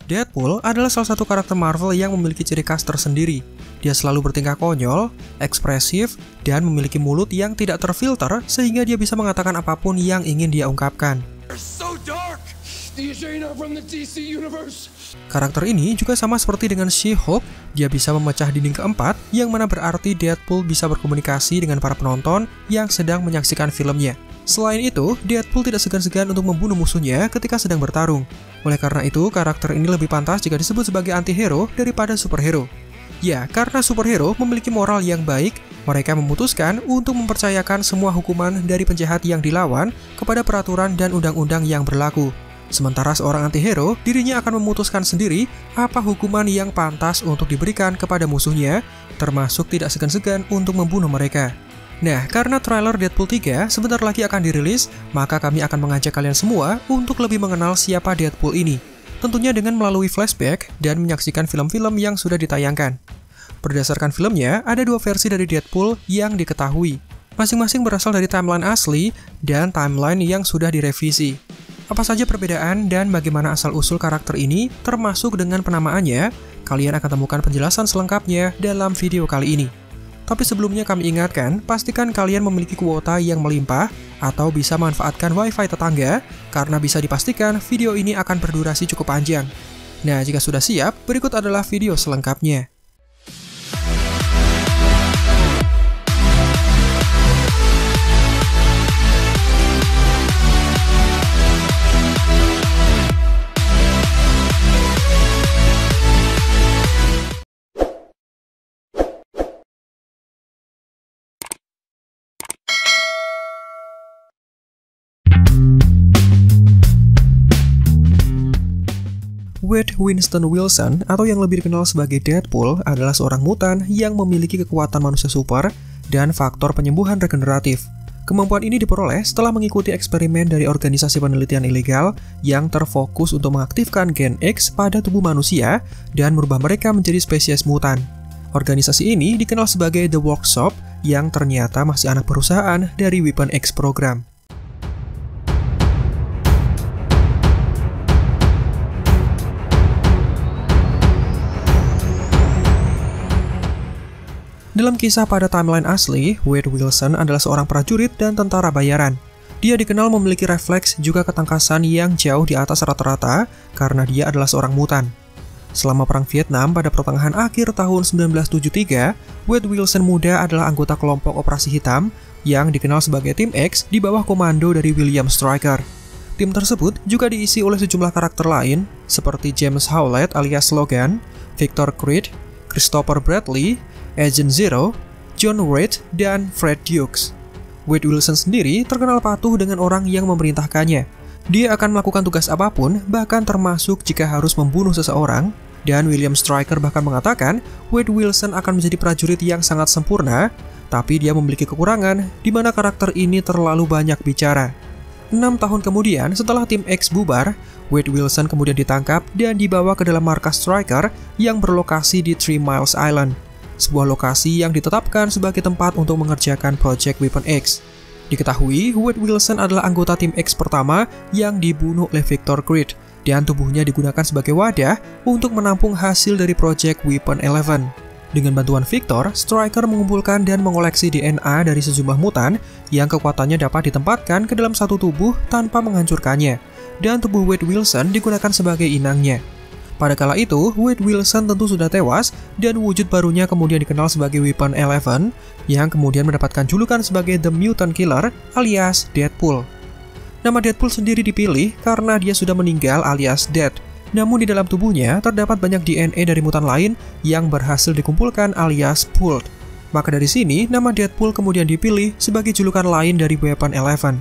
Deadpool adalah salah satu karakter Marvel yang memiliki ciri khas tersendiri. Dia selalu bertingkah konyol, ekspresif, dan memiliki mulut yang tidak terfilter sehingga dia bisa mengatakan apapun yang ingin dia ungkapkan. Karakter ini juga sama seperti dengan She-Hulk, dia bisa memecah dinding keempat, yang mana berarti Deadpool bisa berkomunikasi dengan para penonton yang sedang menyaksikan filmnya. Selain itu, Deadpool tidak segan-segan untuk membunuh musuhnya ketika sedang bertarung. Oleh karena itu, karakter ini lebih pantas jika disebut sebagai anti-hero daripada superhero. Ya, karena superhero memiliki moral yang baik, mereka memutuskan untuk mempercayakan semua hukuman dari penjahat yang dilawan kepada peraturan dan undang-undang yang berlaku. Sementara seorang anti-hero, dirinya akan memutuskan sendiri apa hukuman yang pantas untuk diberikan kepada musuhnya, termasuk tidak segan-segan untuk membunuh mereka. Nah, karena trailer Deadpool 3 sebentar lagi akan dirilis, maka kami akan mengajak kalian semua untuk lebih mengenal siapa Deadpool ini. Tentunya dengan melalui flashback dan menyaksikan film-film yang sudah ditayangkan. Berdasarkan filmnya, ada dua versi dari Deadpool yang diketahui. Masing-masing berasal dari timeline asli dan timeline yang sudah direvisi. Apa saja perbedaan dan bagaimana asal-usul karakter ini, termasuk dengan penamaannya, kalian akan temukan penjelasan selengkapnya dalam video kali ini. Tapi sebelumnya kami ingatkan, pastikan kalian memiliki kuota yang melimpah atau bisa manfaatkan wifi tetangga, karena bisa dipastikan video ini akan berdurasi cukup panjang. Nah, jika sudah siap, berikut adalah video selengkapnya. Wade Winston Wilson, atau yang lebih dikenal sebagai Deadpool, adalah seorang mutan yang memiliki kekuatan manusia super dan faktor penyembuhan regeneratif. Kemampuan ini diperoleh setelah mengikuti eksperimen dari organisasi penelitian ilegal yang terfokus untuk mengaktifkan gen X pada tubuh manusia dan merubah mereka menjadi spesies mutan. Organisasi ini dikenal sebagai The Workshop, yang ternyata masih anak perusahaan dari Weapon X program. Dalam kisah pada timeline asli, Wade Wilson adalah seorang prajurit dan tentara bayaran. Dia dikenal memiliki refleks juga ketangkasan yang jauh di atas rata-rata karena dia adalah seorang mutan. Selama Perang Vietnam pada pertengahan akhir tahun 1973, Wade Wilson muda adalah anggota kelompok operasi hitam yang dikenal sebagai Tim X di bawah komando dari William Stryker. Tim tersebut juga diisi oleh sejumlah karakter lain seperti James Howlett alias Logan, Victor Creed, Christopher Bradley, Agent Zero, John Reed, dan Fred Dukes. Wade Wilson sendiri terkenal patuh dengan orang yang memerintahkannya. Dia akan melakukan tugas apapun, bahkan termasuk jika harus membunuh seseorang, dan William Stryker bahkan mengatakan Wade Wilson akan menjadi prajurit yang sangat sempurna, tapi dia memiliki kekurangan di mana karakter ini terlalu banyak bicara. 6 tahun kemudian, setelah Tim X bubar, Wade Wilson kemudian ditangkap dan dibawa ke dalam markas Stryker yang berlokasi di 3 Miles Island, sebuah lokasi yang ditetapkan sebagai tempat untuk mengerjakan Project Weapon X. Diketahui, Wade Wilson adalah anggota Tim X pertama yang dibunuh oleh Victor Creed, dan tubuhnya digunakan sebagai wadah untuk menampung hasil dari Project Weapon 11. Dengan bantuan Victor, Stryker mengumpulkan dan mengoleksi DNA dari sejumlah mutan yang kekuatannya dapat ditempatkan ke dalam satu tubuh tanpa menghancurkannya, dan tubuh Wade Wilson digunakan sebagai inangnya. Pada kala itu, Wade Wilson tentu sudah tewas, dan wujud barunya kemudian dikenal sebagai Weapon 11, yang kemudian mendapatkan julukan sebagai The Mutant Killer alias Deadpool. Nama Deadpool sendiri dipilih karena dia sudah meninggal alias dead, namun di dalam tubuhnya terdapat banyak DNA dari mutan lain yang berhasil dikumpulkan alias pooled. Maka dari sini, nama Deadpool kemudian dipilih sebagai julukan lain dari Weapon 11.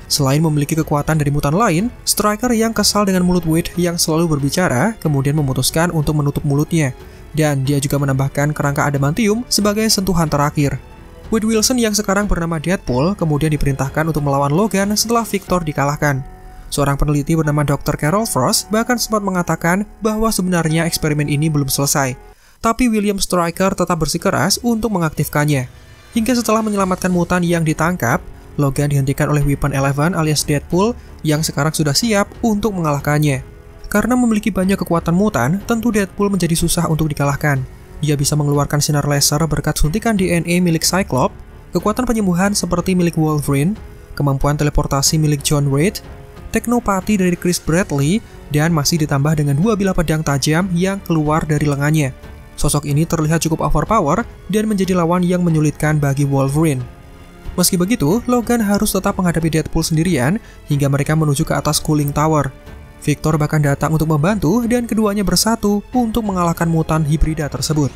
Selain memiliki kekuatan dari mutan lain, Stryker yang kesal dengan mulut Wade yang selalu berbicara kemudian memutuskan untuk menutup mulutnya, dan dia juga menambahkan kerangka adamantium sebagai sentuhan terakhir. Wade Wilson yang sekarang bernama Deadpool kemudian diperintahkan untuk melawan Logan setelah Victor dikalahkan. Seorang peneliti bernama Dr. Carol Frost bahkan sempat mengatakan bahwa sebenarnya eksperimen ini belum selesai, tapi William Stryker tetap bersikeras untuk mengaktifkannya. Hingga setelah menyelamatkan mutan yang ditangkap, Logan dihentikan oleh Weapon 11 alias Deadpool yang sekarang sudah siap untuk mengalahkannya. Karena memiliki banyak kekuatan mutan, tentu Deadpool menjadi susah untuk dikalahkan. Dia bisa mengeluarkan sinar laser berkat suntikan DNA milik Cyclops, kekuatan penyembuhan seperti milik Wolverine, kemampuan teleportasi milik John Reed, teknopati dari Chris Bradley, dan masih ditambah dengan 2 bilah pedang tajam yang keluar dari lengannya. Sosok ini terlihat cukup overpower dan menjadi lawan yang menyulitkan bagi Wolverine. Meski begitu, Logan harus tetap menghadapi Deadpool sendirian hingga mereka menuju ke atas Cooling Tower. Victor bahkan datang untuk membantu dan keduanya bersatu untuk mengalahkan mutan hibrida tersebut.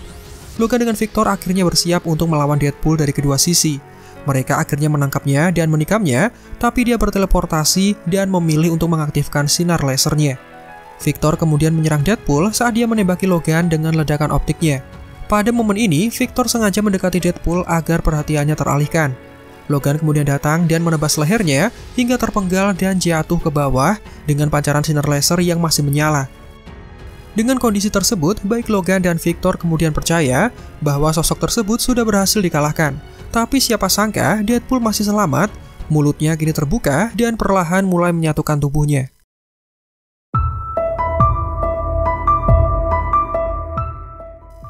Logan dengan Victor akhirnya bersiap untuk melawan Deadpool dari kedua sisi. Mereka akhirnya menangkapnya dan menikamnya, tapi dia berteleportasi dan memilih untuk mengaktifkan sinar lasernya. Victor kemudian menyerang Deadpool saat dia menembaki Logan dengan ledakan optiknya. Pada momen ini, Victor sengaja mendekati Deadpool agar perhatiannya teralihkan. Logan kemudian datang dan menebas lehernya hingga terpenggal dan jatuh ke bawah dengan pancaran sinar laser yang masih menyala. Dengan kondisi tersebut, baik Logan dan Victor kemudian percaya bahwa sosok tersebut sudah berhasil dikalahkan. Tapi siapa sangka Deadpool masih selamat, mulutnya kini terbuka dan perlahan mulai menyatukan tubuhnya.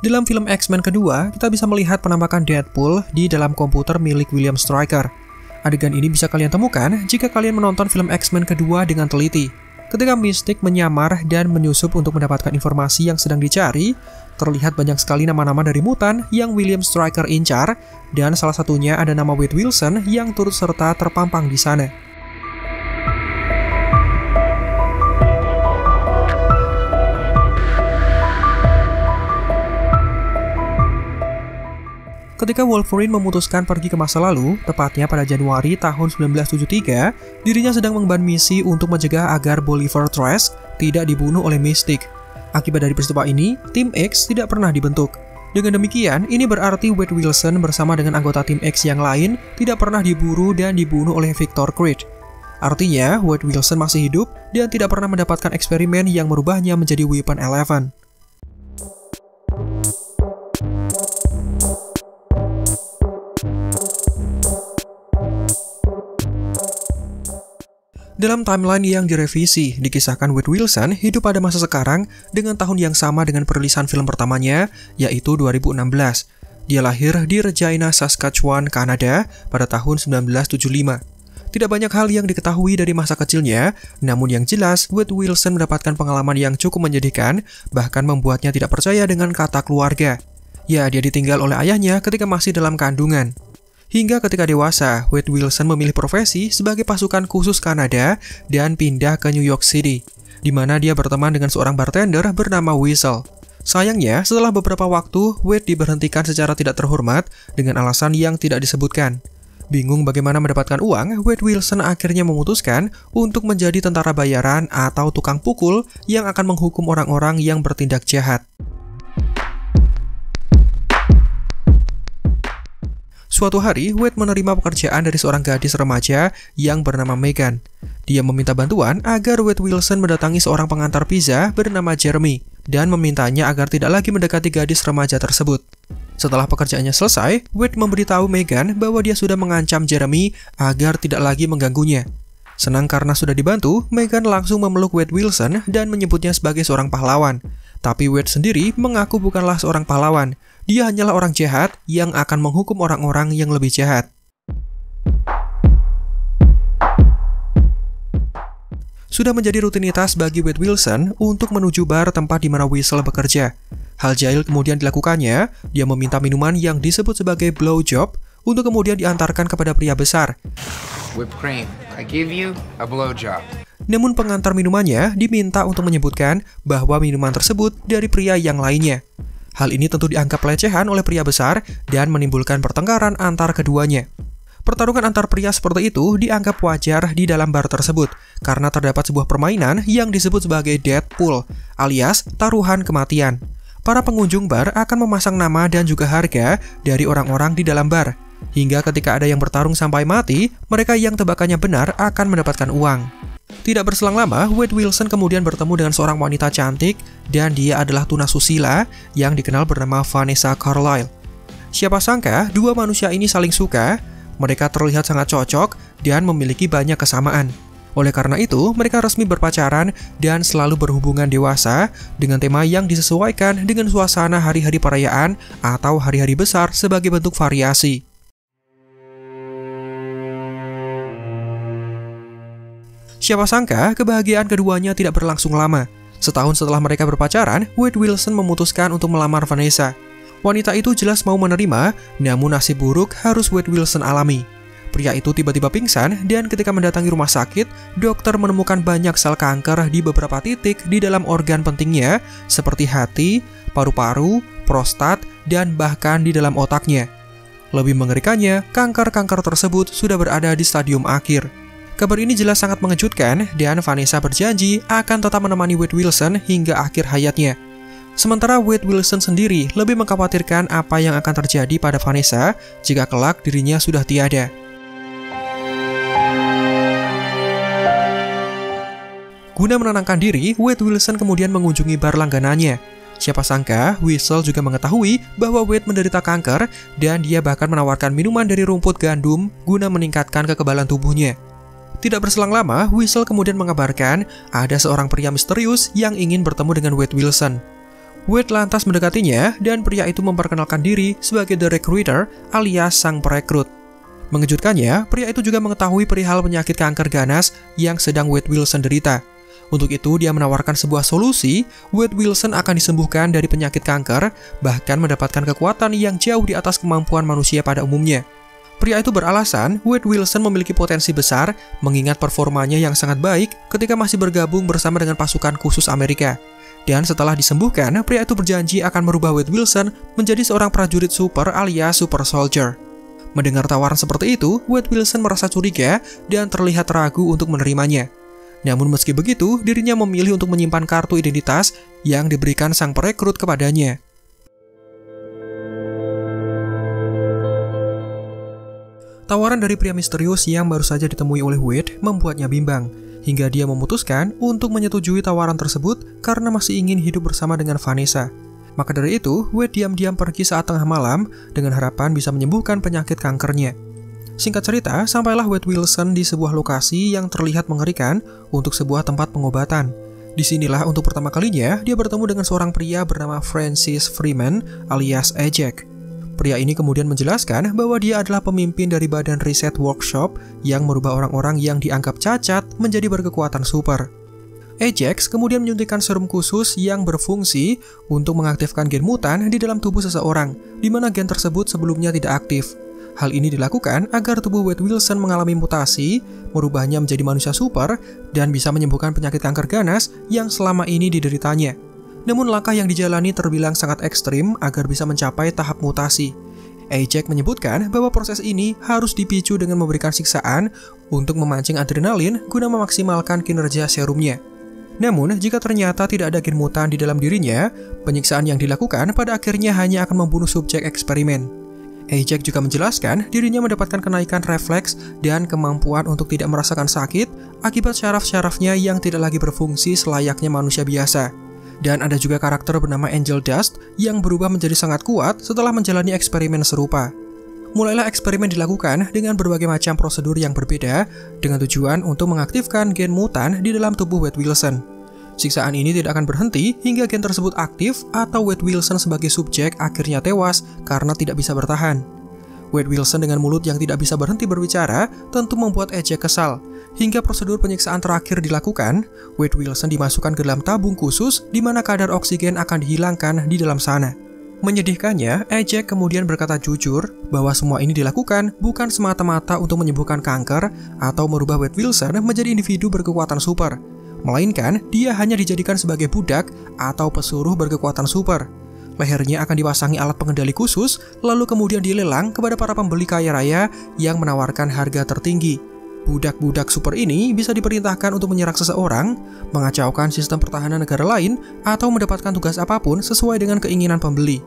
Dalam film X-Men kedua, kita bisa melihat penampakan Deadpool di dalam komputer milik William Stryker. Adegan ini bisa kalian temukan jika kalian menonton film X-Men kedua dengan teliti. Ketika Mystique menyamar dan menyusup untuk mendapatkan informasi yang sedang dicari, terlihat banyak sekali nama-nama dari mutan yang William Stryker incar, dan salah satunya ada nama Wade Wilson yang turut serta terpampang di sana. Ketika Wolverine memutuskan pergi ke masa lalu, tepatnya pada Januari tahun 1973, dirinya sedang mengemban misi untuk mencegah agar Bolivar Trask tidak dibunuh oleh Mystique. Akibat dari peristiwa ini, Tim X tidak pernah dibentuk. Dengan demikian, ini berarti Wade Wilson bersama dengan anggota Tim X yang lain tidak pernah diburu dan dibunuh oleh Victor Creed. Artinya, Wade Wilson masih hidup dan tidak pernah mendapatkan eksperimen yang merubahnya menjadi Weapon 11. Dalam timeline yang direvisi, dikisahkan Wade Wilson hidup pada masa sekarang dengan tahun yang sama dengan perilisan film pertamanya, yaitu 2016. Dia lahir di Regina, Saskatchewan, Kanada pada tahun 1975. Tidak banyak hal yang diketahui dari masa kecilnya, namun yang jelas Wade Wilson mendapatkan pengalaman yang cukup menyedihkan, bahkan membuatnya tidak percaya dengan kata keluarga. Ya, dia ditinggal oleh ayahnya ketika masih dalam kandungan. Hingga ketika dewasa, Wade Wilson memilih profesi sebagai pasukan khusus Kanada dan pindah ke New York City, di mana dia berteman dengan seorang bartender bernama Weasel. Sayangnya, setelah beberapa waktu, Wade diberhentikan secara tidak terhormat dengan alasan yang tidak disebutkan. Bingung bagaimana mendapatkan uang, Wade Wilson akhirnya memutuskan untuk menjadi tentara bayaran atau tukang pukul yang akan menghukum orang-orang yang bertindak jahat. Suatu hari, Wade menerima pekerjaan dari seorang gadis remaja yang bernama Megan. Dia meminta bantuan agar Wade Wilson mendatangi seorang pengantar pizza bernama Jeremy dan memintanya agar tidak lagi mendekati gadis remaja tersebut. Setelah pekerjaannya selesai, Wade memberitahu Megan bahwa dia sudah mengancam Jeremy agar tidak lagi mengganggunya. Senang karena sudah dibantu, Megan langsung memeluk Wade Wilson dan menyebutnya sebagai seorang pahlawan. Tapi Wade sendiri mengaku bukanlah seorang pahlawan. Dia hanyalah orang jahat yang akan menghukum orang-orang yang lebih jahat. Sudah menjadi rutinitas bagi Wade Wilson untuk menuju bar tempat di mana Weasel bekerja. Hal jahil kemudian dilakukannya, dia meminta minuman yang disebut sebagai blowjob untuk kemudian diantarkan kepada pria besar. Whipped cream, I give you a blowjob. Namun pengantar minumannya diminta untuk menyebutkan bahwa minuman tersebut dari pria yang lainnya. Hal ini tentu dianggap pelecehan oleh pria besar dan menimbulkan pertengkaran antar keduanya. Pertarungan antar pria seperti itu dianggap wajar di dalam bar tersebut karena terdapat sebuah permainan yang disebut sebagai Deadpool, alias taruhan kematian. Para pengunjung bar akan memasang nama dan juga harga dari orang-orang di dalam bar. Hingga ketika ada yang bertarung sampai mati, mereka yang tebakannya benar akan mendapatkan uang. Tidak berselang lama, Wade Wilson kemudian bertemu dengan seorang wanita cantik dan dia adalah tunasusila yang dikenal bernama Vanessa Carlyle. Siapa sangka, dua manusia ini saling suka, mereka terlihat sangat cocok dan memiliki banyak kesamaan. Oleh karena itu, mereka resmi berpacaran dan selalu berhubungan dewasa dengan tema yang disesuaikan dengan suasana hari-hari perayaan atau hari-hari besar sebagai bentuk variasi. Siapa sangka kebahagiaan keduanya tidak berlangsung lama. Setahun setelah mereka berpacaran, Wade Wilson memutuskan untuk melamar Vanessa. Wanita itu jelas mau menerima, namun nasib buruk harus Wade Wilson alami. Pria itu tiba-tiba pingsan dan ketika mendatangi rumah sakit, dokter menemukan banyak sel kanker di beberapa titik di dalam organ pentingnya seperti hati, paru-paru, prostat, dan bahkan di dalam otaknya. Lebih mengerikannya, kanker-kanker tersebut sudah berada di stadium akhir. Kabar ini jelas sangat mengejutkan dan Vanessa berjanji akan tetap menemani Wade Wilson hingga akhir hayatnya. Sementara Wade Wilson sendiri lebih mengkhawatirkan apa yang akan terjadi pada Vanessa jika kelak dirinya sudah tiada. Guna menenangkan diri, Wade Wilson kemudian mengunjungi bar langganannya. Siapa sangka, Whistle juga mengetahui bahwa Wade menderita kanker dan dia bahkan menawarkan minuman dari rumput gandum guna meningkatkan kekebalan tubuhnya. Tidak berselang lama, Whistle kemudian mengabarkan ada seorang pria misterius yang ingin bertemu dengan Wade Wilson. Wade lantas mendekatinya dan pria itu memperkenalkan diri sebagai The Recruiter alias sang perekrut. Mengejutkannya, pria itu juga mengetahui perihal penyakit kanker ganas yang sedang Wade Wilson derita. Untuk itu, dia menawarkan sebuah solusi, Wade Wilson akan disembuhkan dari penyakit kanker, bahkan mendapatkan kekuatan yang jauh di atas kemampuan manusia pada umumnya. Pria itu beralasan, Wade Wilson memiliki potensi besar, mengingat performanya yang sangat baik ketika masih bergabung bersama dengan pasukan khusus Amerika. Dan setelah disembuhkan, pria itu berjanji akan merubah Wade Wilson menjadi seorang prajurit super alias super soldier. Mendengar tawaran seperti itu, Wade Wilson merasa curiga dan terlihat ragu untuk menerimanya. Namun meski begitu, dirinya memilih untuk menyimpan kartu identitas yang diberikan sang perekrut kepadanya. Tawaran dari pria misterius yang baru saja ditemui oleh Wade membuatnya bimbang, hingga dia memutuskan untuk menyetujui tawaran tersebut karena masih ingin hidup bersama dengan Vanessa. Maka dari itu, Wade diam-diam pergi saat tengah malam dengan harapan bisa menyembuhkan penyakit kankernya. Singkat cerita, sampailah Wade Wilson di sebuah lokasi yang terlihat mengerikan untuk sebuah tempat pengobatan. Disinilah untuk pertama kalinya dia bertemu dengan seorang pria bernama Francis Freeman alias Ajax. Pria ini kemudian menjelaskan bahwa dia adalah pemimpin dari badan riset workshop yang merubah orang-orang yang dianggap cacat menjadi berkekuatan super. Ajax kemudian menyuntikkan serum khusus yang berfungsi untuk mengaktifkan gen mutan di dalam tubuh seseorang, di mana gen tersebut sebelumnya tidak aktif. Hal ini dilakukan agar tubuh Wade Wilson mengalami mutasi, merubahnya menjadi manusia super, dan bisa menyembuhkan penyakit kanker ganas yang selama ini dideritanya. Namun langkah yang dijalani terbilang sangat ekstrim agar bisa mencapai tahap mutasi. Ajax menyebutkan bahwa proses ini harus dipicu dengan memberikan siksaan untuk memancing adrenalin guna memaksimalkan kinerja serumnya. Namun, jika ternyata tidak ada gen mutan di dalam dirinya, penyiksaan yang dilakukan pada akhirnya hanya akan membunuh subjek eksperimen. Ajax juga menjelaskan dirinya mendapatkan kenaikan refleks dan kemampuan untuk tidak merasakan sakit akibat syaraf-syarafnya yang tidak lagi berfungsi selayaknya manusia biasa. Dan ada juga karakter bernama Angel Dust yang berubah menjadi sangat kuat setelah menjalani eksperimen serupa. Mulailah eksperimen dilakukan dengan berbagai macam prosedur yang berbeda dengan tujuan untuk mengaktifkan gen mutan di dalam tubuh Wade Wilson. Siksaan ini tidak akan berhenti hingga gen tersebut aktif atau Wade Wilson sebagai subjek akhirnya tewas karena tidak bisa bertahan. Wade Wilson dengan mulut yang tidak bisa berhenti berbicara tentu membuat Ajax kesal. Hingga prosedur penyiksaan terakhir dilakukan, Wade Wilson dimasukkan ke dalam tabung khusus di mana kadar oksigen akan dihilangkan di dalam sana. Menyedihkannya, Ajax kemudian berkata jujur bahwa semua ini dilakukan bukan semata-mata untuk menyembuhkan kanker atau merubah Wade Wilson menjadi individu berkekuatan super, melainkan dia hanya dijadikan sebagai budak atau pesuruh berkekuatan super. Lehernya akan dipasangi alat pengendali khusus, lalu kemudian dilelang kepada para pembeli kaya raya yang menawarkan harga tertinggi. Budak-budak super ini bisa diperintahkan untuk menyerang seseorang, mengacaukan sistem pertahanan negara lain, atau mendapatkan tugas apapun sesuai dengan keinginan pembeli.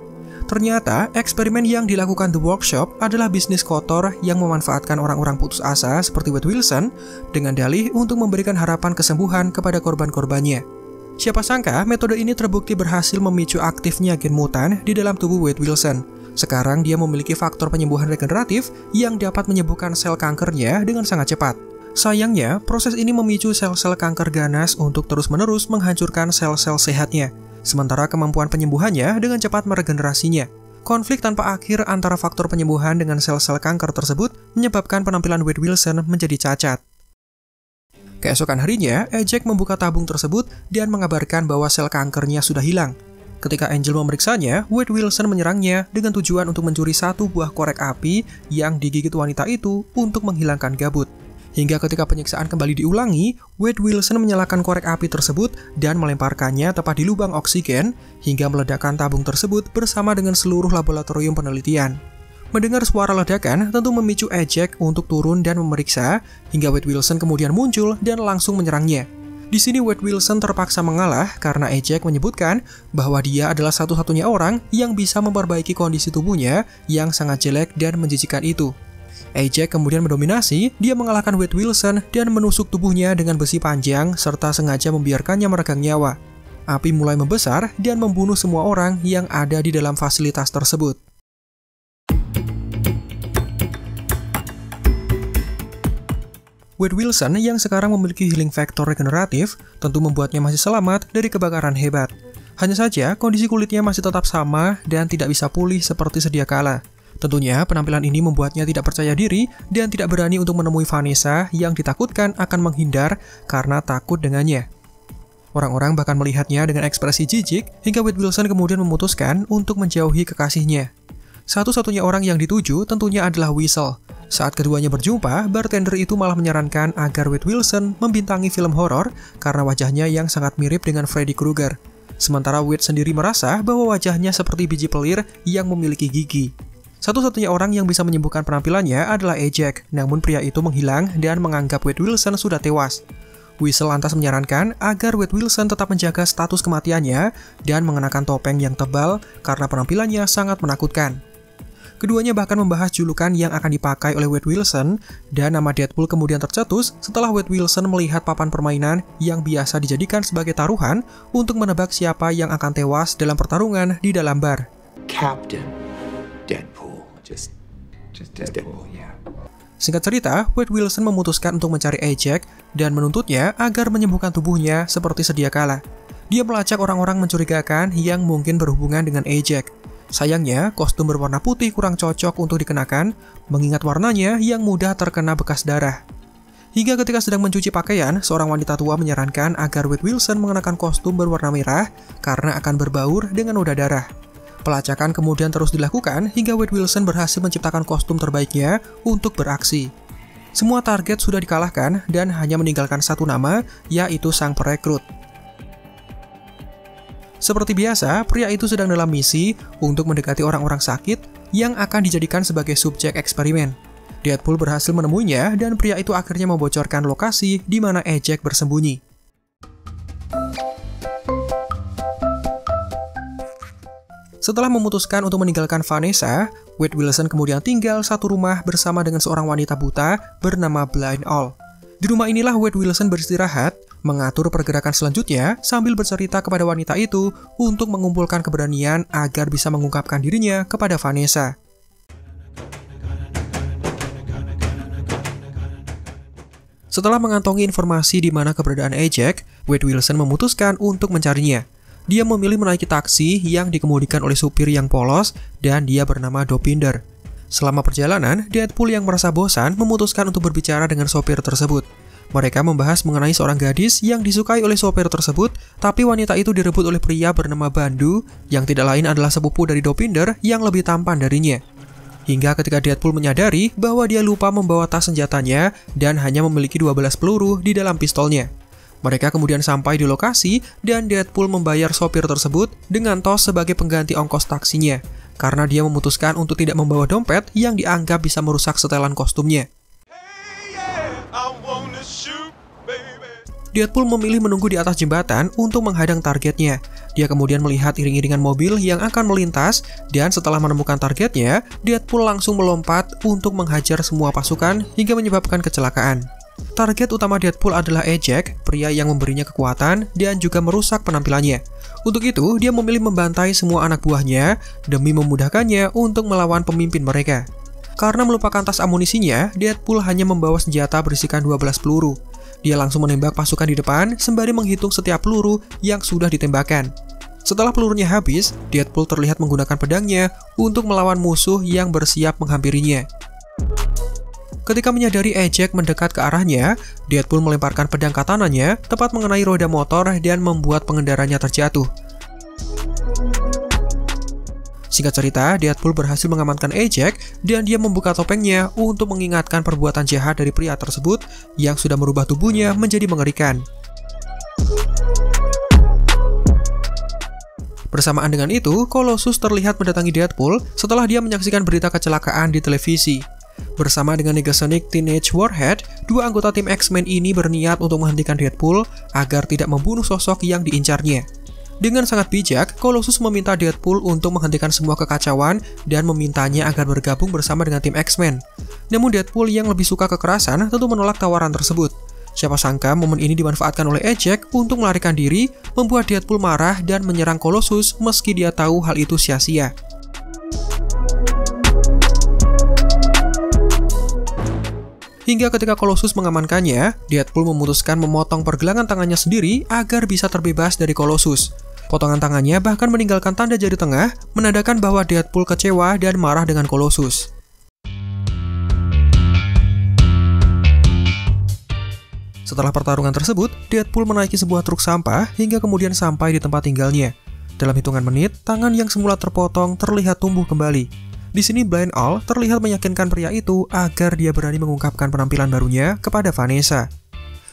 Ternyata, eksperimen yang dilakukan The Workshop adalah bisnis kotor yang memanfaatkan orang-orang putus asa seperti Wade Wilson dengan dalih untuk memberikan harapan kesembuhan kepada korban-korbannya. Siapa sangka metode ini terbukti berhasil memicu aktifnya gen mutan di dalam tubuh Wade Wilson. Sekarang dia memiliki faktor penyembuhan regeneratif yang dapat menyembuhkan sel kankernya dengan sangat cepat. Sayangnya, proses ini memicu sel-sel kanker ganas untuk terus-menerus menghancurkan sel-sel sehatnya, sementara kemampuan penyembuhannya dengan cepat meregenerasinya. Konflik tanpa akhir antara faktor penyembuhan dengan sel-sel kanker tersebut menyebabkan penampilan Wade Wilson menjadi cacat. Keesokan harinya, Jack membuka tabung tersebut dan mengabarkan bahwa sel kankernya sudah hilang. Ketika Angel memeriksanya, Wade Wilson menyerangnya dengan tujuan untuk mencuri satu buah korek api yang digigit wanita itu untuk menghilangkan gabut. Hingga ketika penyiksaan kembali diulangi, Wade Wilson menyalakan korek api tersebut dan melemparkannya tepat di lubang oksigen hingga meledakkan tabung tersebut bersama dengan seluruh laboratorium penelitian. Mendengar suara ledakan tentu memicu Jack untuk turun dan memeriksa, hingga Wade Wilson kemudian muncul dan langsung menyerangnya. Di sini Wade Wilson terpaksa mengalah karena Jack menyebutkan bahwa dia adalah satu-satunya orang yang bisa memperbaiki kondisi tubuhnya yang sangat jelek dan menjijikan itu. Jack kemudian mendominasi, dia mengalahkan Wade Wilson dan menusuk tubuhnya dengan besi panjang serta sengaja membiarkannya meregang nyawa. Api mulai membesar dan membunuh semua orang yang ada di dalam fasilitas tersebut. Wade Wilson yang sekarang memiliki healing factor regeneratif tentu membuatnya masih selamat dari kebakaran hebat. Hanya saja kondisi kulitnya masih tetap sama dan tidak bisa pulih seperti sedia kala. Tentunya penampilan ini membuatnya tidak percaya diri dan tidak berani untuk menemui Vanessa yang ditakutkan akan menghindar karena takut dengannya. Orang-orang bahkan melihatnya dengan ekspresi jijik hingga Wade Wilson kemudian memutuskan untuk menjauhi kekasihnya. Satu-satunya orang yang dituju tentunya adalah Weasel. Saat keduanya berjumpa, bartender itu malah menyarankan agar Wade Wilson membintangi film horor karena wajahnya yang sangat mirip dengan Freddy Krueger. Sementara Wade sendiri merasa bahwa wajahnya seperti biji pelir yang memiliki gigi. Satu-satunya orang yang bisa menyembuhkan penampilannya adalah Jack, namun pria itu menghilang dan menganggap Wade Wilson sudah tewas. Weasel lantas menyarankan agar Wade Wilson tetap menjaga status kematiannya dan mengenakan topeng yang tebal karena penampilannya sangat menakutkan. Keduanya bahkan membahas julukan yang akan dipakai oleh Wade Wilson, dan nama Deadpool kemudian tercetus setelah Wade Wilson melihat papan permainan yang biasa dijadikan sebagai taruhan untuk menebak siapa yang akan tewas dalam pertarungan di dalam bar. Captain Deadpool. Just Deadpool, yeah. Singkat cerita, Wade Wilson memutuskan untuk mencari Jack dan menuntutnya agar menyembuhkan tubuhnya seperti sedia kala. Dia melacak orang-orang mencurigakan yang mungkin berhubungan dengan Jack. Sayangnya, kostum berwarna putih kurang cocok untuk dikenakan, mengingat warnanya yang mudah terkena bekas darah. Hingga ketika sedang mencuci pakaian, seorang wanita tua menyarankan agar Wade Wilson mengenakan kostum berwarna merah karena akan berbaur dengan noda darah. Pelacakan kemudian terus dilakukan hingga Wade Wilson berhasil menciptakan kostum terbaiknya untuk beraksi. Semua target sudah dikalahkan dan hanya meninggalkan satu nama, yaitu sang perekrut. Seperti biasa, pria itu sedang dalam misi untuk mendekati orang-orang sakit yang akan dijadikan sebagai subjek eksperimen. Deadpool berhasil menemuinya dan pria itu akhirnya membocorkan lokasi di mana Jack bersembunyi. Setelah memutuskan untuk meninggalkan Vanessa, Wade Wilson kemudian tinggal satu rumah bersama dengan seorang wanita buta bernama Blind Owl. Di rumah inilah Wade Wilson beristirahat, mengatur pergerakan selanjutnya sambil bercerita kepada wanita itu untuk mengumpulkan keberanian agar bisa mengungkapkan dirinya kepada Vanessa. Setelah mengantongi informasi di mana keberadaan Jack, Wade Wilson memutuskan untuk mencarinya. Dia memilih menaiki taksi yang dikemudikan oleh supir yang polos dan dia bernama Dopinder. Selama perjalanan, Deadpool yang merasa bosan memutuskan untuk berbicara dengan sopir tersebut. Mereka membahas mengenai seorang gadis yang disukai oleh sopir tersebut, tapi wanita itu direbut oleh pria bernama Bandu yang tidak lain adalah sepupu dari Dopinder yang lebih tampan darinya. Hingga ketika Deadpool menyadari bahwa dia lupa membawa tas senjatanya dan hanya memiliki 12 peluru di dalam pistolnya. Mereka kemudian sampai di lokasi dan Deadpool membayar sopir tersebut dengan tos sebagai pengganti ongkos taksinya, karena dia memutuskan untuk tidak membawa dompet yang dianggap bisa merusak setelan kostumnya. Deadpool memilih menunggu di atas jembatan untuk menghadang targetnya. Dia kemudian melihat iring-iringan mobil yang akan melintas, dan setelah menemukan targetnya, Deadpool langsung melompat untuk menghajar semua pasukan hingga menyebabkan kecelakaan. Target utama Deadpool adalah Jack, pria yang memberinya kekuatan dan juga merusak penampilannya. Untuk itu, dia memilih membantai semua anak buahnya demi memudahkannya untuk melawan pemimpin mereka. Karena melupakan tas amunisinya, Deadpool hanya membawa senjata berisikan 12 peluru. Dia langsung menembak pasukan di depan sembari menghitung setiap peluru yang sudah ditembakkan. Setelah pelurunya habis, Deadpool terlihat menggunakan pedangnya untuk melawan musuh yang bersiap menghampirinya. Ketika menyadari Eject mendekat ke arahnya, Deadpool melemparkan pedang katananya tepat mengenai roda motor dan membuat pengendaranya terjatuh. Singkat cerita, Deadpool berhasil mengamankan Eject dan dia membuka topengnya untuk mengingatkan perbuatan jahat dari pria tersebut yang sudah merubah tubuhnya menjadi mengerikan. Bersamaan dengan itu, Colossus terlihat mendatangi Deadpool setelah dia menyaksikan berita kecelakaan di televisi. Bersama dengan Negasonic Teenage Warhead, dua anggota tim X-Men ini berniat untuk menghentikan Deadpool agar tidak membunuh sosok yang diincarnya. Dengan sangat bijak, Colossus meminta Deadpool untuk menghentikan semua kekacauan dan memintanya agar bergabung bersama dengan tim X-Men. Namun Deadpool yang lebih suka kekerasan tentu menolak tawaran tersebut. Siapa sangka momen ini dimanfaatkan oleh Eject untuk melarikan diri, membuat Deadpool marah dan menyerang Colossus meski dia tahu hal itu sia-sia. Hingga ketika Colossus mengamankannya, Deadpool memutuskan memotong pergelangan tangannya sendiri agar bisa terbebas dari Colossus. Potongan tangannya bahkan meninggalkan tanda jari tengah, menandakan bahwa Deadpool kecewa dan marah dengan Colossus. Setelah pertarungan tersebut, Deadpool menaiki sebuah truk sampah hingga kemudian sampai di tempat tinggalnya. Dalam hitungan menit, tangan yang semula terpotong terlihat tumbuh kembali. Di sini Blind Al terlihat meyakinkan pria itu agar dia berani mengungkapkan penampilan barunya kepada Vanessa.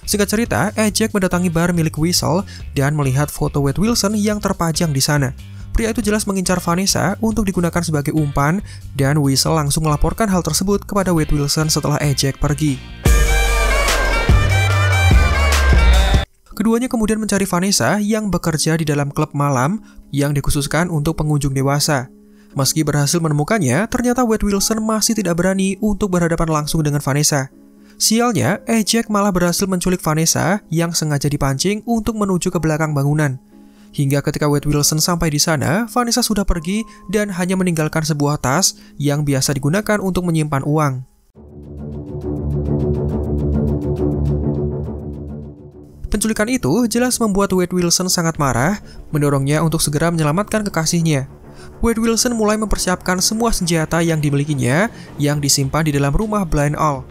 Singkat cerita, Eject mendatangi bar milik Weasel dan melihat foto Wade Wilson yang terpajang di sana. Pria itu jelas mengincar Vanessa untuk digunakan sebagai umpan, dan Weasel langsung melaporkan hal tersebut kepada Wade Wilson setelah Eject pergi. Keduanya kemudian mencari Vanessa yang bekerja di dalam klub malam yang dikhususkan untuk pengunjung dewasa. Meski berhasil menemukannya, ternyata Wade Wilson masih tidak berani untuk berhadapan langsung dengan Vanessa. Sialnya, Eject malah berhasil menculik Vanessa yang sengaja dipancing untuk menuju ke belakang bangunan. Hingga ketika Wade Wilson sampai di sana, Vanessa sudah pergi dan hanya meninggalkan sebuah tas yang biasa digunakan untuk menyimpan uang. Penculikan itu jelas membuat Wade Wilson sangat marah, mendorongnya untuk segera menyelamatkan kekasihnya. Wade Wilson mulai mempersiapkan semua senjata yang dimilikinya yang disimpan di dalam rumah Blind Al.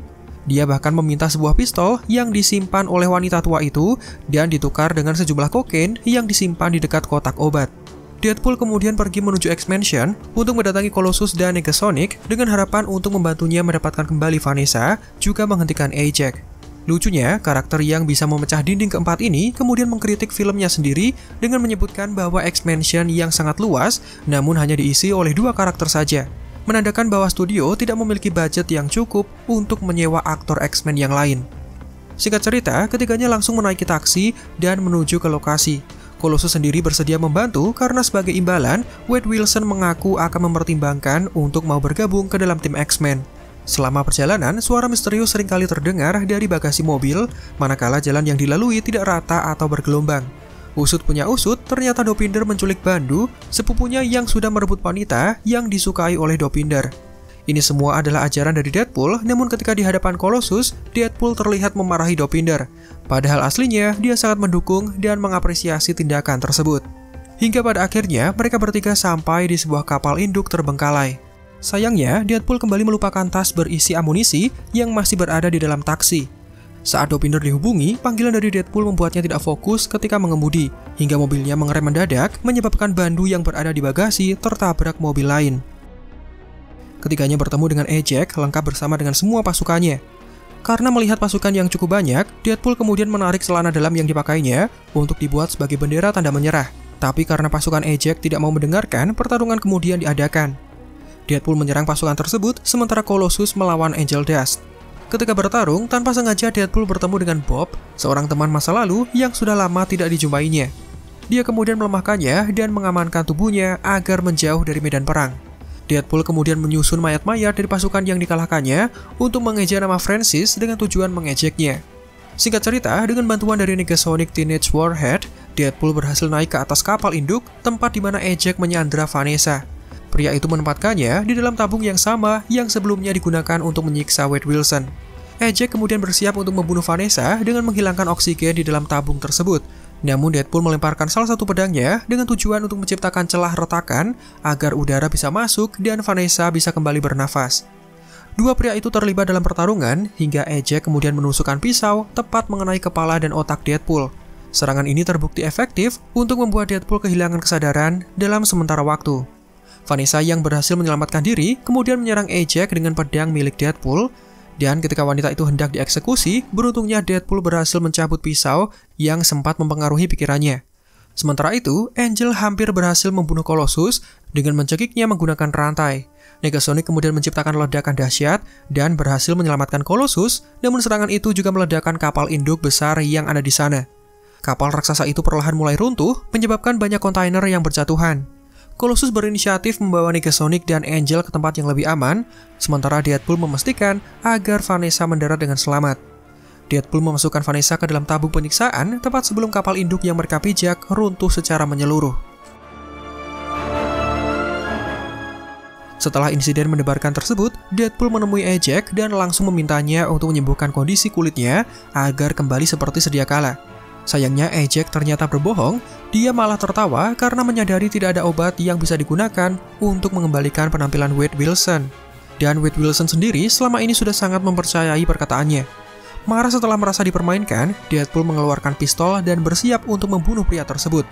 Dia bahkan meminta sebuah pistol yang disimpan oleh wanita tua itu dan ditukar dengan sejumlah kokain yang disimpan di dekat kotak obat. Deadpool kemudian pergi menuju X-Mansion untuk mendatangi Colossus dan Negasonic dengan harapan untuk membantunya mendapatkan kembali Vanessa, juga menghentikan Eject. Lucunya, karakter yang bisa memecah dinding keempat ini kemudian mengkritik filmnya sendiri dengan menyebutkan bahwa X-Mansion yang sangat luas namun hanya diisi oleh dua karakter saja, menandakan bahwa studio tidak memiliki budget yang cukup untuk menyewa aktor X-Men yang lain. Singkat cerita, ketiganya langsung menaiki taksi dan menuju ke lokasi. Colossus sendiri bersedia membantu karena sebagai imbalan, Wade Wilson mengaku akan mempertimbangkan untuk mau bergabung ke dalam tim X-Men. Selama perjalanan, suara misterius seringkali terdengar dari bagasi mobil, manakala jalan yang dilalui tidak rata atau bergelombang. Usut punya usut, ternyata Dopinder menculik Bandu, sepupunya yang sudah merebut wanita yang disukai oleh Dopinder. Ini semua adalah ajaran dari Deadpool, namun ketika di hadapan Colossus, Deadpool terlihat memarahi Dopinder. Padahal aslinya, dia sangat mendukung dan mengapresiasi tindakan tersebut. Hingga pada akhirnya, mereka bertiga sampai di sebuah kapal induk terbengkalai. Sayangnya, Deadpool kembali melupakan tas berisi amunisi yang masih berada di dalam taksi. Saat Dopinder dihubungi, panggilan dari Deadpool membuatnya tidak fokus ketika mengemudi, hingga mobilnya mengerem mendadak, menyebabkan Bandu yang berada di bagasi tertabrak mobil lain. Ketiganya bertemu dengan Eject lengkap bersama dengan semua pasukannya. Karena melihat pasukan yang cukup banyak, Deadpool kemudian menarik celana dalam yang dipakainya untuk dibuat sebagai bendera tanda menyerah. Tapi karena pasukan Eject tidak mau mendengarkan, pertarungan kemudian diadakan. Deadpool menyerang pasukan tersebut, sementara Colossus melawan Angel Dust. Ketika bertarung, tanpa sengaja Deadpool bertemu dengan Bob, seorang teman masa lalu yang sudah lama tidak dijumpainya. Dia kemudian melemahkannya dan mengamankan tubuhnya agar menjauh dari medan perang. Deadpool kemudian menyusun mayat-mayat dari pasukan yang dikalahkannya untuk mengeja nama Francis dengan tujuan mengejeknya. Singkat cerita, dengan bantuan dari Negasonic Teenage Warhead, Deadpool berhasil naik ke atas kapal induk, tempat di mana Eject menyandra Vanessa. Pria itu menempatkannya di dalam tabung yang sama yang sebelumnya digunakan untuk menyiksa Wade Wilson. Jack kemudian bersiap untuk membunuh Vanessa dengan menghilangkan oksigen di dalam tabung tersebut. Namun Deadpool melemparkan salah satu pedangnya dengan tujuan untuk menciptakan celah retakan agar udara bisa masuk dan Vanessa bisa kembali bernafas. Dua pria itu terlibat dalam pertarungan hingga Jack kemudian menusukkan pisau tepat mengenai kepala dan otak Deadpool. Serangan ini terbukti efektif untuk membuat Deadpool kehilangan kesadaran dalam sementara waktu. Vanessa yang berhasil menyelamatkan diri kemudian menyerang Jack dengan pedang milik Deadpool, dan ketika wanita itu hendak dieksekusi, beruntungnya Deadpool berhasil mencabut pisau yang sempat mempengaruhi pikirannya. Sementara itu, Angel hampir berhasil membunuh Colossus dengan mencekiknya menggunakan rantai. Negasonic kemudian menciptakan ledakan dahsyat dan berhasil menyelamatkan Colossus, namun serangan itu juga meledakkan kapal induk besar yang ada di sana. Kapal raksasa itu perlahan mulai runtuh, menyebabkan banyak kontainer yang berjatuhan. Colossus berinisiatif membawa Negasonic dan Angel ke tempat yang lebih aman, sementara Deadpool memastikan agar Vanessa mendarat dengan selamat. Deadpool memasukkan Vanessa ke dalam tabung penyiksaan tepat sebelum kapal induk yang mereka pijak runtuh secara menyeluruh. Setelah insiden mendebarkan tersebut, Deadpool menemui Jack dan langsung memintanya untuk menyembuhkan kondisi kulitnya agar kembali seperti sedia kala. Sayangnya Jack ternyata berbohong, dia malah tertawa karena menyadari tidak ada obat yang bisa digunakan untuk mengembalikan penampilan Wade Wilson. Dan Wade Wilson sendiri selama ini sudah sangat mempercayai perkataannya. Marah setelah merasa dipermainkan, Deadpool mengeluarkan pistol dan bersiap untuk membunuh pria tersebut.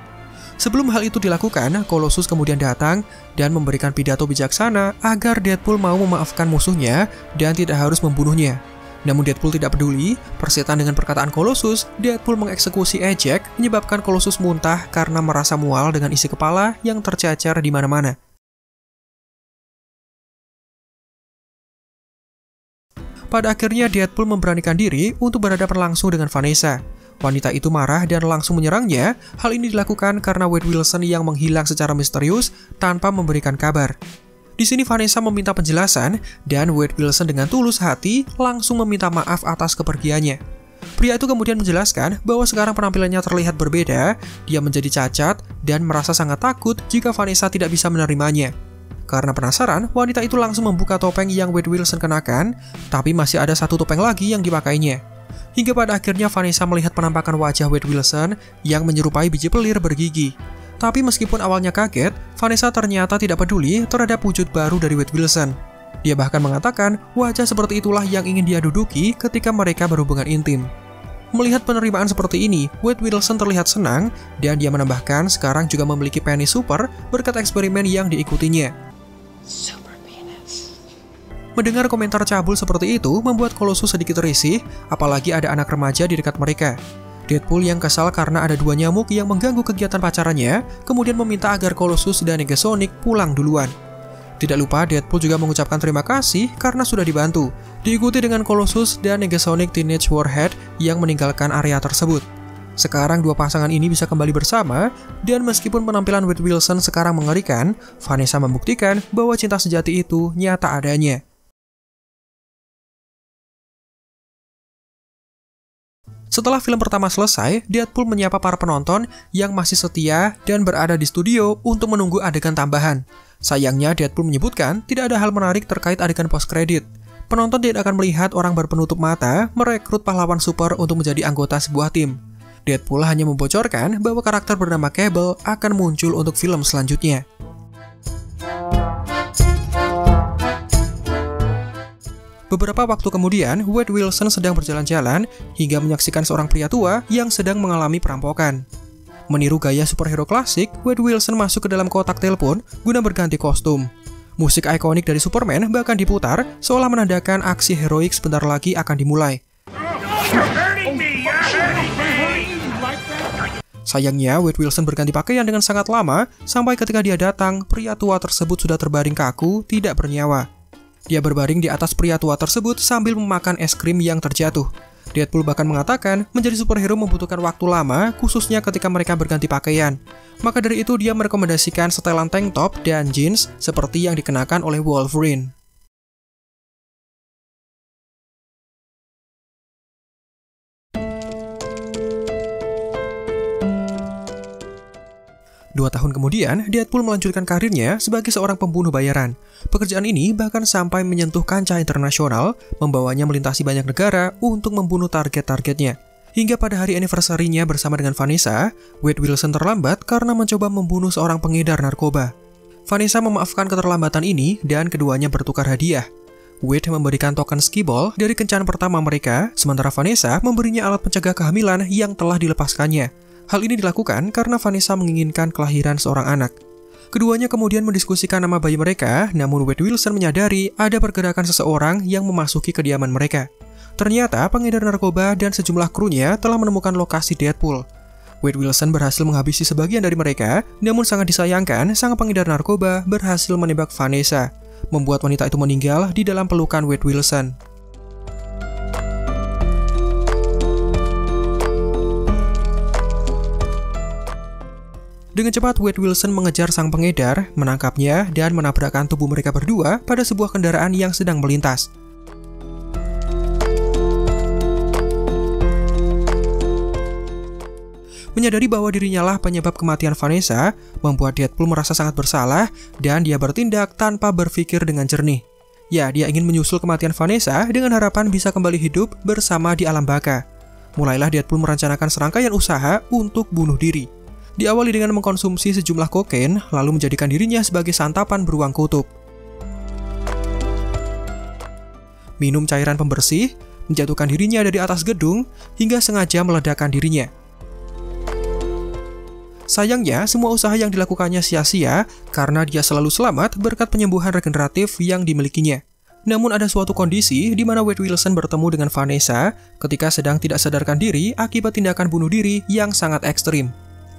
Sebelum hal itu dilakukan, Colossus kemudian datang dan memberikan pidato bijaksana agar Deadpool mau memaafkan musuhnya dan tidak harus membunuhnya. Namun Deadpool tidak peduli, persetan dengan perkataan Colossus, Deadpool mengeksekusi Jack, menyebabkan Colossus muntah karena merasa mual dengan isi kepala yang tercacar di mana-mana. Pada akhirnya Deadpool memberanikan diri untuk berhadapan langsung dengan Vanessa. Wanita itu marah dan langsung menyerangnya. Hal ini dilakukan karena Wade Wilson yang menghilang secara misterius tanpa memberikan kabar. Di sini Vanessa meminta penjelasan dan Wade Wilson dengan tulus hati langsung meminta maaf atas kepergiannya. Pria itu kemudian menjelaskan bahwa sekarang penampilannya terlihat berbeda, dia menjadi cacat dan merasa sangat takut jika Vanessa tidak bisa menerimanya. Karena penasaran, wanita itu langsung membuka topeng yang Wade Wilson kenakan, tapi masih ada satu topeng lagi yang dipakainya. Hingga pada akhirnya Vanessa melihat penampakan wajah Wade Wilson yang menyerupai biji pelir bergigi. Tapi meskipun awalnya kaget, Vanessa ternyata tidak peduli terhadap wujud baru dari Wade Wilson. Dia bahkan mengatakan wajah seperti itulah yang ingin dia duduki ketika mereka berhubungan intim. Melihat penerimaan seperti ini, Wade Wilson terlihat senang dan dia menambahkan sekarang juga memiliki penis super berkat eksperimen yang diikutinya. Mendengar komentar cabul seperti itu membuat Colossus sedikit risih, apalagi ada anak remaja di dekat mereka. Deadpool yang kesal karena ada dua nyamuk yang mengganggu kegiatan pacarannya, kemudian meminta agar Colossus dan Negasonic pulang duluan. Tidak lupa Deadpool juga mengucapkan terima kasih karena sudah dibantu, diikuti dengan Colossus dan Negasonic Teenage Warhead yang meninggalkan area tersebut. Sekarang dua pasangan ini bisa kembali bersama, dan meskipun penampilan Wade Wilson sekarang mengerikan, Vanessa membuktikan bahwa cinta sejati itu nyata adanya. Setelah film pertama selesai, Deadpool menyapa para penonton yang masih setia dan berada di studio untuk menunggu adegan tambahan. Sayangnya, Deadpool menyebutkan tidak ada hal menarik terkait adegan post-credit. Penonton tidak akan melihat orang berpenutup mata merekrut pahlawan super untuk menjadi anggota sebuah tim. Deadpool hanya membocorkan bahwa karakter bernama Cable akan muncul untuk film selanjutnya. Beberapa waktu kemudian, Wade Wilson sedang berjalan-jalan hingga menyaksikan seorang pria tua yang sedang mengalami perampokan. Meniru gaya superhero klasik, Wade Wilson masuk ke dalam kotak telepon guna berganti kostum. Musik ikonik dari Superman bahkan diputar seolah menandakan aksi heroik sebentar lagi akan dimulai. Sayangnya, Wade Wilson berganti pakaian dengan sangat lama sampai ketika dia datang, pria tua tersebut sudah terbaring kaku, tidak bernyawa. Dia berbaring di atas pria tua tersebut sambil memakan es krim yang terjatuh. Deadpool bahkan mengatakan menjadi superhero membutuhkan waktu lama, khususnya ketika mereka berganti pakaian. Maka dari itu dia merekomendasikan setelan tank top dan jeans seperti yang dikenakan oleh Wolverine. 2 tahun kemudian, Deadpool melanjutkan karirnya sebagai seorang pembunuh bayaran. Pekerjaan ini bahkan sampai menyentuh kancah internasional, membawanya melintasi banyak negara untuk membunuh target-targetnya. Hingga pada hari anniversary-nya bersama dengan Vanessa, Wade Wilson terlambat karena mencoba membunuh seorang pengedar narkoba. Vanessa memaafkan keterlambatan ini dan keduanya bertukar hadiah. Wade memberikan token skiball dari kencan pertama mereka, sementara Vanessa memberinya alat pencegah kehamilan yang telah dilepaskannya. Hal ini dilakukan karena Vanessa menginginkan kelahiran seorang anak. Keduanya kemudian mendiskusikan nama bayi mereka, namun Wade Wilson menyadari ada pergerakan seseorang yang memasuki kediaman mereka. Ternyata pengedar narkoba dan sejumlah krunya telah menemukan lokasi Deadpool. Wade Wilson berhasil menghabisi sebagian dari mereka, namun sangat disayangkan sang pengedar narkoba berhasil menembak Vanessa, membuat wanita itu meninggal di dalam pelukan Wade Wilson. Dengan cepat, Wade Wilson mengejar sang pengedar, menangkapnya, dan menabrakkan tubuh mereka berdua pada sebuah kendaraan yang sedang melintas. Menyadari bahwa dirinya lah penyebab kematian Vanessa, membuat Deadpool merasa sangat bersalah, dan dia bertindak tanpa berpikir dengan jernih. Ya, dia ingin menyusul kematian Vanessa dengan harapan bisa kembali hidup bersama di alam baka. Mulailah Deadpool merencanakan serangkaian usaha untuk bunuh diri. Diawali dengan mengkonsumsi sejumlah kokain, lalu menjadikan dirinya sebagai santapan beruang kutub. Minum cairan pembersih, menjatuhkan dirinya dari atas gedung, hingga sengaja meledakkan dirinya. Sayangnya, semua usaha yang dilakukannya sia-sia karena dia selalu selamat berkat penyembuhan regeneratif yang dimilikinya. Namun ada suatu kondisi di mana Wade Wilson bertemu dengan Vanessa ketika sedang tidak sadarkan diri akibat tindakan bunuh diri yang sangat ekstrim.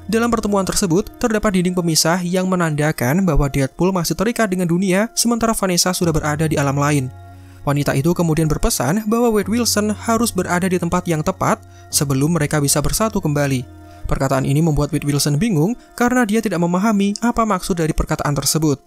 Dalam pertemuan tersebut, terdapat dinding pemisah yang menandakan bahwa Deadpool masih terikat dengan dunia sementara Vanessa sudah berada di alam lain. Wanita itu kemudian berpesan bahwa Wade Wilson harus berada di tempat yang tepat sebelum mereka bisa bersatu kembali. Perkataan ini membuat Wade Wilson bingung karena dia tidak memahami apa maksud dari perkataan tersebut.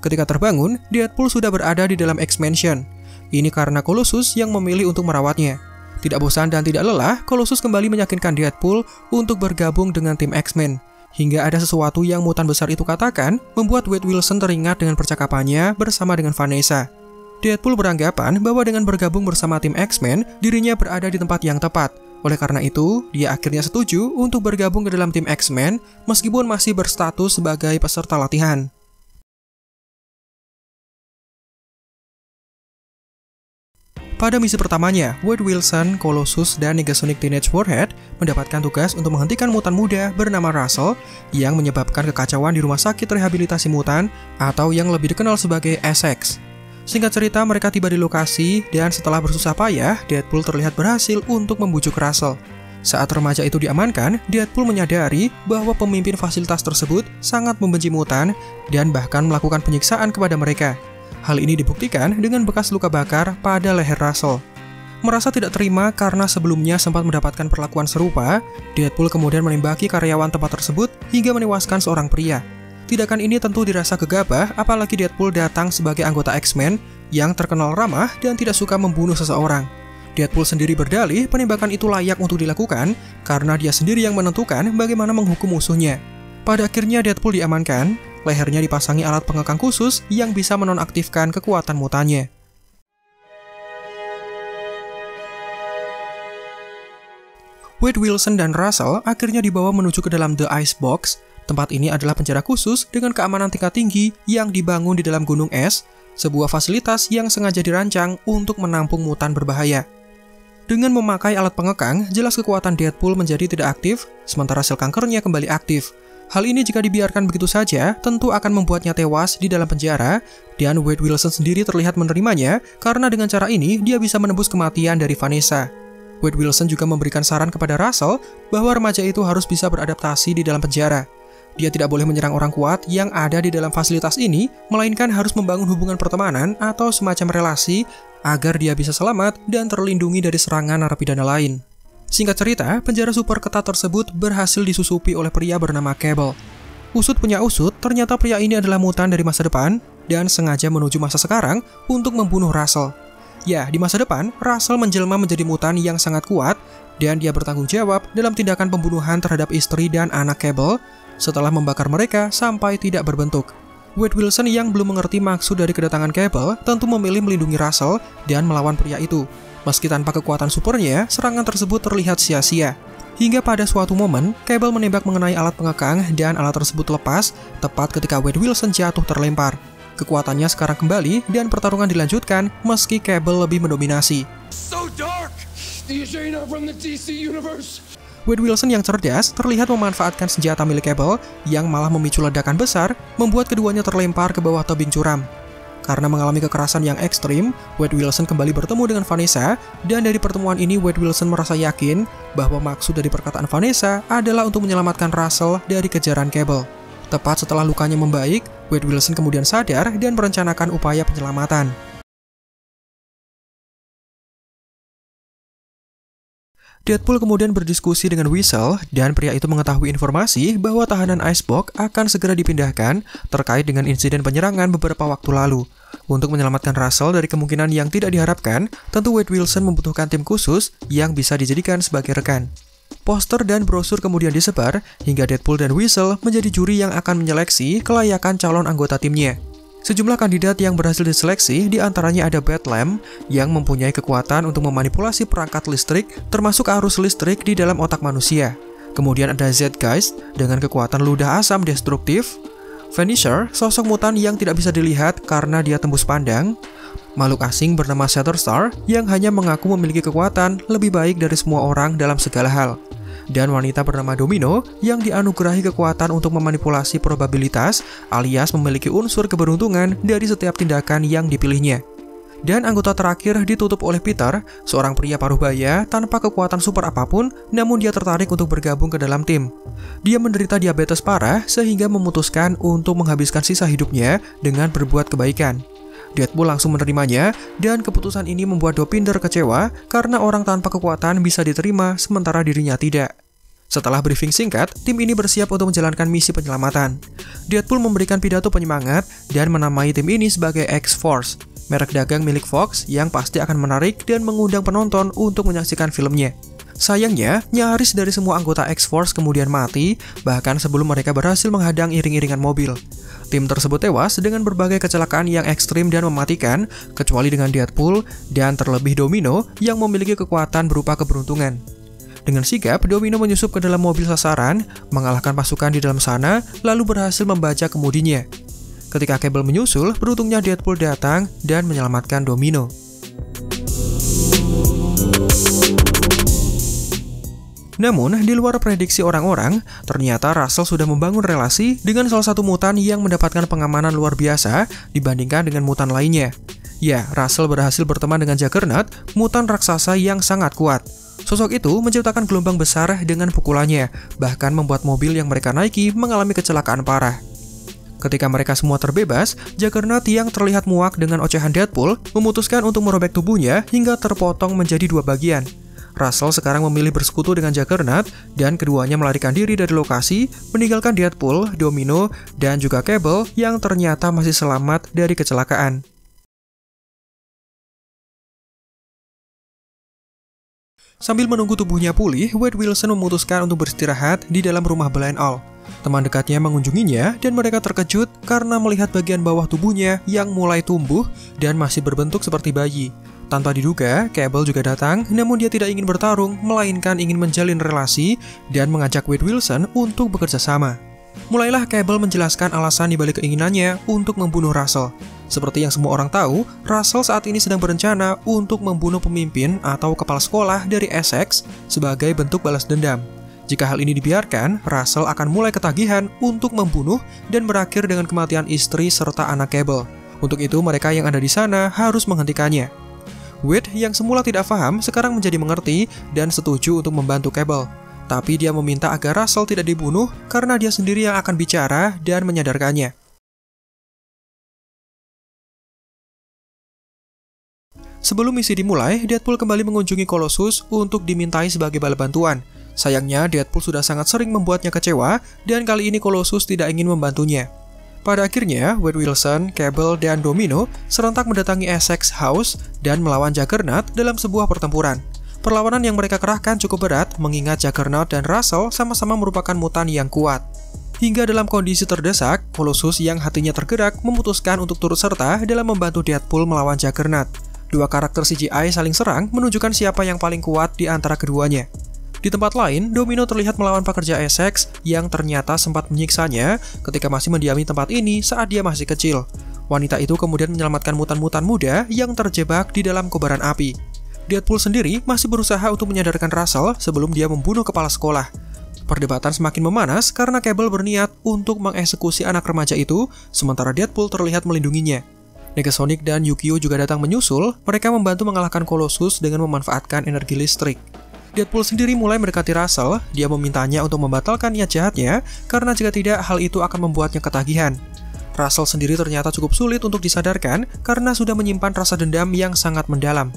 Ketika terbangun, Deadpool sudah berada di dalam X-Mansion. Ini karena Colossus yang memilih untuk merawatnya. Tidak bosan dan tidak lelah, Colossus kembali meyakinkan Deadpool untuk bergabung dengan tim X-Men. Hingga ada sesuatu yang mutan besar itu katakan, membuat Wade Wilson teringat dengan percakapannya bersama dengan Vanessa. Deadpool beranggapan bahwa dengan bergabung bersama tim X-Men, dirinya berada di tempat yang tepat. Oleh karena itu, dia akhirnya setuju untuk bergabung ke dalam tim X-Men meskipun masih berstatus sebagai peserta latihan. Pada misi pertamanya, Wade Wilson, Colossus, dan Negasonic Teenage Warhead mendapatkan tugas untuk menghentikan mutan muda bernama Russell yang menyebabkan kekacauan di rumah sakit rehabilitasi mutan atau yang lebih dikenal sebagai Essex. Singkat cerita, mereka tiba di lokasi dan setelah bersusah payah, Deadpool terlihat berhasil untuk membujuk Russell. Saat remaja itu diamankan, Deadpool menyadari bahwa pemimpin fasilitas tersebut sangat membenci mutan dan bahkan melakukan penyiksaan kepada mereka. Hal ini dibuktikan dengan bekas luka bakar pada leher Russell. Merasa tidak terima karena sebelumnya sempat mendapatkan perlakuan serupa, Deadpool kemudian menembaki karyawan tempat tersebut hingga menewaskan seorang pria. Tindakan ini tentu dirasa gegabah, apalagi Deadpool datang sebagai anggota X-Men yang terkenal ramah dan tidak suka membunuh seseorang. Deadpool sendiri berdalih penembakan itu layak untuk dilakukan karena dia sendiri yang menentukan bagaimana menghukum musuhnya. Pada akhirnya Deadpool diamankan. Lehernya dipasangi alat pengekang khusus yang bisa menonaktifkan kekuatan mutannya. Wade Wilson dan Russell akhirnya dibawa menuju ke dalam The Icebox. Tempat ini adalah penjara khusus dengan keamanan tingkat tinggi yang dibangun di dalam gunung es, sebuah fasilitas yang sengaja dirancang untuk menampung mutan berbahaya. Dengan memakai alat pengekang, jelas kekuatan Deadpool menjadi tidak aktif, sementara sel kankernya kembali aktif. Hal ini jika dibiarkan begitu saja, tentu akan membuatnya tewas di dalam penjara, dan Wade Wilson sendiri terlihat menerimanya karena dengan cara ini dia bisa menebus kematian dari Vanessa. Wade Wilson juga memberikan saran kepada Russell bahwa remaja itu harus bisa beradaptasi di dalam penjara. Dia tidak boleh menyerang orang kuat yang ada di dalam fasilitas ini, melainkan harus membangun hubungan pertemanan atau semacam relasi agar dia bisa selamat dan terlindungi dari serangan narapidana lain. Singkat cerita, penjara super ketat tersebut berhasil disusupi oleh pria bernama Cable. Usut punya usut, ternyata pria ini adalah mutan dari masa depan dan sengaja menuju masa sekarang untuk membunuh Russell. Ya, di masa depan, Russell menjelma menjadi mutan yang sangat kuat, dan dia bertanggung jawab dalam tindakan pembunuhan terhadap istri dan anak Cable setelah membakar mereka sampai tidak berbentuk. Wade Wilson yang belum mengerti maksud dari kedatangan Cable tentu memilih melindungi Russell dan melawan pria itu. Meski tanpa kekuatan supernya, serangan tersebut terlihat sia-sia. Hingga pada suatu momen, Cable menembak mengenai alat pengekang dan alat tersebut lepas tepat ketika Wade Wilson jatuh terlempar. Kekuatannya sekarang kembali dan pertarungan dilanjutkan meski Cable lebih mendominasi. So dark. DJ not from the DC universe. Wade Wilson yang cerdas terlihat memanfaatkan senjata milik Cable yang malah memicu ledakan besar, membuat keduanya terlempar ke bawah tebing curam. Karena mengalami kekerasan yang ekstrim, Wade Wilson kembali bertemu dengan Vanessa, dan dari pertemuan ini Wade Wilson merasa yakin bahwa maksud dari perkataan Vanessa adalah untuk menyelamatkan Russell dari kejaran Cable. Tepat setelah lukanya membaik, Wade Wilson kemudian sadar dan merencanakan upaya penyelamatan. Deadpool kemudian berdiskusi dengan Weasel, dan pria itu mengetahui informasi bahwa tahanan Icebox akan segera dipindahkan terkait dengan insiden penyerangan beberapa waktu lalu. Untuk menyelamatkan Russell dari kemungkinan yang tidak diharapkan, tentu Wade Wilson membutuhkan tim khusus yang bisa dijadikan sebagai rekan. Poster dan brosur kemudian disebar, hingga Deadpool dan Weasel menjadi juri yang akan menyeleksi kelayakan calon anggota timnya. Sejumlah kandidat yang berhasil diseleksi, diantaranya ada Batlam yang mempunyai kekuatan untuk memanipulasi perangkat listrik, termasuk arus listrik di dalam otak manusia. Kemudian ada Zeitgeist dengan kekuatan ludah asam destruktif, Vanisher, sosok mutan yang tidak bisa dilihat karena dia tembus pandang, makhluk asing bernama Shatterstar yang hanya mengaku memiliki kekuatan lebih baik dari semua orang dalam segala hal, dan wanita bernama Domino yang dianugerahi kekuatan untuk memanipulasi probabilitas alias memiliki unsur keberuntungan dari setiap tindakan yang dipilihnya. Dan anggota terakhir ditutup oleh Peter, seorang pria paruh baya tanpa kekuatan super apapun, namun dia tertarik untuk bergabung ke dalam tim. Dia menderita diabetes parah sehingga memutuskan untuk menghabiskan sisa hidupnya dengan berbuat kebaikan. Deadpool langsung menerimanya, dan keputusan ini membuat Dopinder kecewa karena orang tanpa kekuatan bisa diterima sementara dirinya tidak. Setelah briefing singkat, tim ini bersiap untuk menjalankan misi penyelamatan. Deadpool memberikan pidato penyemangat dan menamai tim ini sebagai X-Force, merek dagang milik Fox yang pasti akan menarik dan mengundang penonton untuk menyaksikan filmnya. Sayangnya, nyaris dari semua anggota X-Force kemudian mati, bahkan sebelum mereka berhasil menghadang iring-iringan mobil. Tim tersebut tewas dengan berbagai kecelakaan yang ekstrim dan mematikan, kecuali dengan Deadpool dan terlebih Domino yang memiliki kekuatan berupa keberuntungan. Dengan sigap, Domino menyusup ke dalam mobil sasaran, mengalahkan pasukan di dalam sana, lalu berhasil membajak kemudinya. Ketika Cable menyusul, beruntungnya Deadpool datang dan menyelamatkan Domino. Namun, di luar prediksi orang-orang, ternyata Russell sudah membangun relasi dengan salah satu mutan yang mendapatkan pengamanan luar biasa dibandingkan dengan mutan lainnya. Ya, Russell berhasil berteman dengan Juggernaut, mutan raksasa yang sangat kuat. Sosok itu menciptakan gelombang besar dengan pukulannya, bahkan membuat mobil yang mereka naiki mengalami kecelakaan parah. Ketika mereka semua terbebas, Juggernaut yang terlihat muak dengan ocehan Deadpool memutuskan untuk merobek tubuhnya hingga terpotong menjadi dua bagian. Russell sekarang memilih bersekutu dengan Juggernaut, dan keduanya melarikan diri dari lokasi, meninggalkan Deadpool, Domino, dan juga Cable yang ternyata masih selamat dari kecelakaan. Sambil menunggu tubuhnya pulih, Wade Wilson memutuskan untuk beristirahat di dalam rumah Blind Owl. Teman dekatnya mengunjunginya dan mereka terkejut karena melihat bagian bawah tubuhnya yang mulai tumbuh dan masih berbentuk seperti bayi. Tanpa diduga, Cable juga datang, namun dia tidak ingin bertarung, melainkan ingin menjalin relasi dan mengajak Wade Wilson untuk bekerja sama. Mulailah Cable menjelaskan alasan dibalik keinginannya untuk membunuh Russell. Seperti yang semua orang tahu, Russell saat ini sedang berencana untuk membunuh pemimpin atau kepala sekolah dari Essex sebagai bentuk balas dendam. Jika hal ini dibiarkan, Russell akan mulai ketagihan untuk membunuh dan berakhir dengan kematian istri serta anak Cable. Untuk itu, mereka yang ada di sana harus menghentikannya. Wade yang semula tidak paham sekarang menjadi mengerti dan setuju untuk membantu Cable. Tapi dia meminta agar Russell tidak dibunuh karena dia sendiri yang akan bicara dan menyadarkannya. Sebelum misi dimulai, Deadpool kembali mengunjungi Colossus untuk dimintai sebagai bala bantuan. Sayangnya, Deadpool sudah sangat sering membuatnya kecewa dan kali ini Colossus tidak ingin membantunya. Pada akhirnya, Wade Wilson, Cable, dan Domino serentak mendatangi Essex House dan melawan Juggernaut dalam sebuah pertempuran. Perlawanan yang mereka kerahkan cukup berat mengingat Juggernaut dan Russell sama-sama merupakan mutan yang kuat. Hingga dalam kondisi terdesak, Colossus yang hatinya tergerak memutuskan untuk turut serta dalam membantu Deadpool melawan Juggernaut. Dua karakter CGI saling serang menunjukkan siapa yang paling kuat di antara keduanya. Di tempat lain, Domino terlihat melawan pekerja Essex yang ternyata sempat menyiksanya ketika masih mendiami tempat ini saat dia masih kecil. Wanita itu kemudian menyelamatkan mutan-mutan muda yang terjebak di dalam kobaran api. Deadpool sendiri masih berusaha untuk menyadarkan Russell sebelum dia membunuh kepala sekolah. Perdebatan semakin memanas karena Cable berniat untuk mengeksekusi anak remaja itu, sementara Deadpool terlihat melindunginya. Negasonic dan Yukio juga datang menyusul, mereka membantu mengalahkan Colossus dengan memanfaatkan energi listrik. Deadpool sendiri mulai mendekati Russell, dia memintanya untuk membatalkan niat jahatnya, karena jika tidak, hal itu akan membuatnya ketagihan. Russell sendiri ternyata cukup sulit untuk disadarkan, karena sudah menyimpan rasa dendam yang sangat mendalam.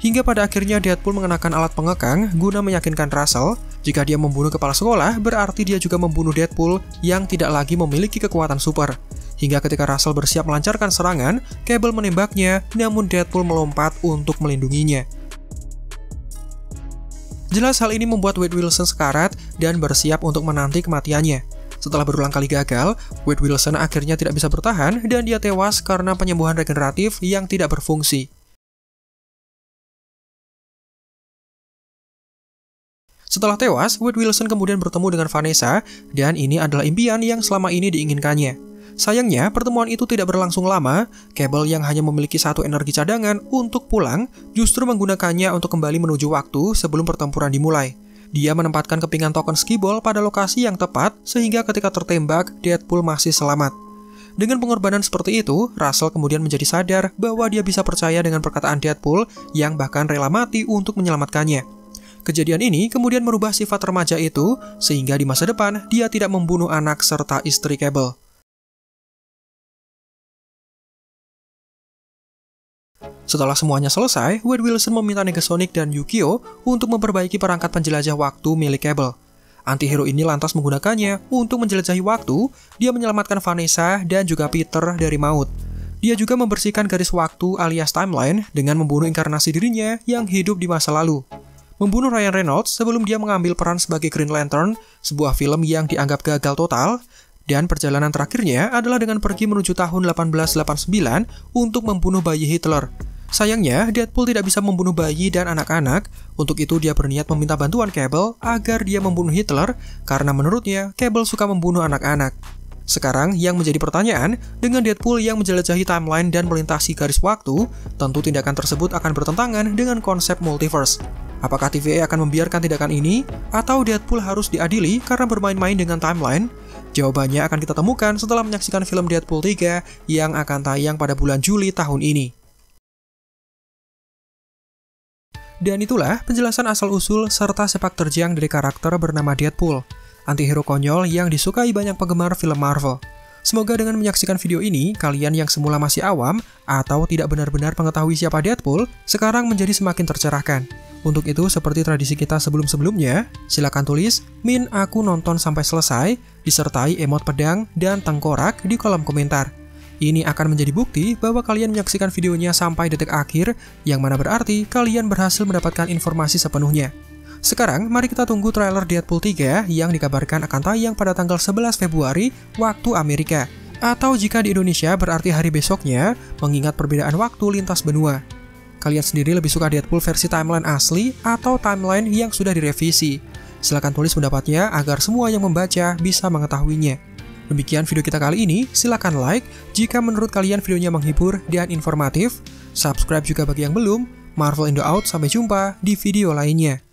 Hingga pada akhirnya Deadpool mengenakan alat pengekang guna meyakinkan Russell, jika dia membunuh kepala sekolah, berarti dia juga membunuh Deadpool yang tidak lagi memiliki kekuatan super. Hingga ketika Russell bersiap melancarkan serangan, Cable menembaknya, namun Deadpool melompat untuk melindunginya. Jelas hal ini membuat Wade Wilson sekarat dan bersiap untuk menanti kematiannya. Setelah berulang kali gagal, Wade Wilson akhirnya tidak bisa bertahan dan dia tewas karena penyembuhan regeneratif yang tidak berfungsi. Setelah tewas, Wade Wilson kemudian bertemu dengan Vanessa dan ini adalah impian yang selama ini diinginkannya. Sayangnya, pertemuan itu tidak berlangsung lama. Cable yang hanya memiliki satu energi cadangan untuk pulang justru menggunakannya untuk kembali menuju waktu sebelum pertempuran dimulai. Dia menempatkan kepingan token skiball pada lokasi yang tepat sehingga ketika tertembak, Deadpool masih selamat. Dengan pengorbanan seperti itu, Russell kemudian menjadi sadar bahwa dia bisa percaya dengan perkataan Deadpool yang bahkan rela mati untuk menyelamatkannya. Kejadian ini kemudian merubah sifat remaja itu sehingga di masa depan dia tidak membunuh anak serta istri Cable. Setelah semuanya selesai, Wade Wilson meminta Negasonic dan Yukio untuk memperbaiki perangkat penjelajah waktu milik Cable. Antihero ini lantas menggunakannya untuk menjelajahi waktu, dia menyelamatkan Vanessa dan juga Peter dari maut. Dia juga membersihkan garis waktu alias timeline dengan membunuh inkarnasi dirinya yang hidup di masa lalu. Membunuh Ryan Reynolds sebelum dia mengambil peran sebagai Green Lantern, sebuah film yang dianggap gagal total, dan perjalanan terakhirnya adalah dengan pergi menuju tahun 1889 untuk membunuh bayi Hitler. Sayangnya, Deadpool tidak bisa membunuh bayi dan anak-anak, untuk itu dia berniat meminta bantuan Cable agar dia membunuh Hitler, karena menurutnya Cable suka membunuh anak-anak. Sekarang, yang menjadi pertanyaan, dengan Deadpool yang menjelajahi timeline dan melintasi garis waktu, tentu tindakan tersebut akan bertentangan dengan konsep multiverse. Apakah TVA akan membiarkan tindakan ini, atau Deadpool harus diadili karena bermain-main dengan timeline? Jawabannya akan kita temukan setelah menyaksikan film Deadpool 3 yang akan tayang pada bulan Juli tahun ini. Dan itulah penjelasan asal-usul serta sepak terjang dari karakter bernama Deadpool, antihero konyol yang disukai banyak penggemar film Marvel. Semoga dengan menyaksikan video ini, kalian yang semula masih awam atau tidak benar-benar mengetahui siapa Deadpool, sekarang menjadi semakin tercerahkan. Untuk itu, seperti tradisi kita sebelum-sebelumnya, silakan tulis "Min aku nonton sampai selesai" disertai emot pedang dan tengkorak di kolom komentar. Ini akan menjadi bukti bahwa kalian menyaksikan videonya sampai detik akhir, yang mana berarti kalian berhasil mendapatkan informasi sepenuhnya. Sekarang, mari kita tunggu trailer Deadpool 3 yang dikabarkan akan tayang pada tanggal 11 Februari waktu Amerika. Atau jika di Indonesia berarti hari besoknya, mengingat perbedaan waktu lintas benua. Kalian sendiri lebih suka Deadpool versi timeline asli atau timeline yang sudah direvisi? Silahkan tulis pendapatnya agar semua yang membaca bisa mengetahuinya. Demikian video kita kali ini, silakan like jika menurut kalian videonya menghibur dan informatif. Subscribe juga bagi yang belum. Marvel Indo out, sampai jumpa di video lainnya.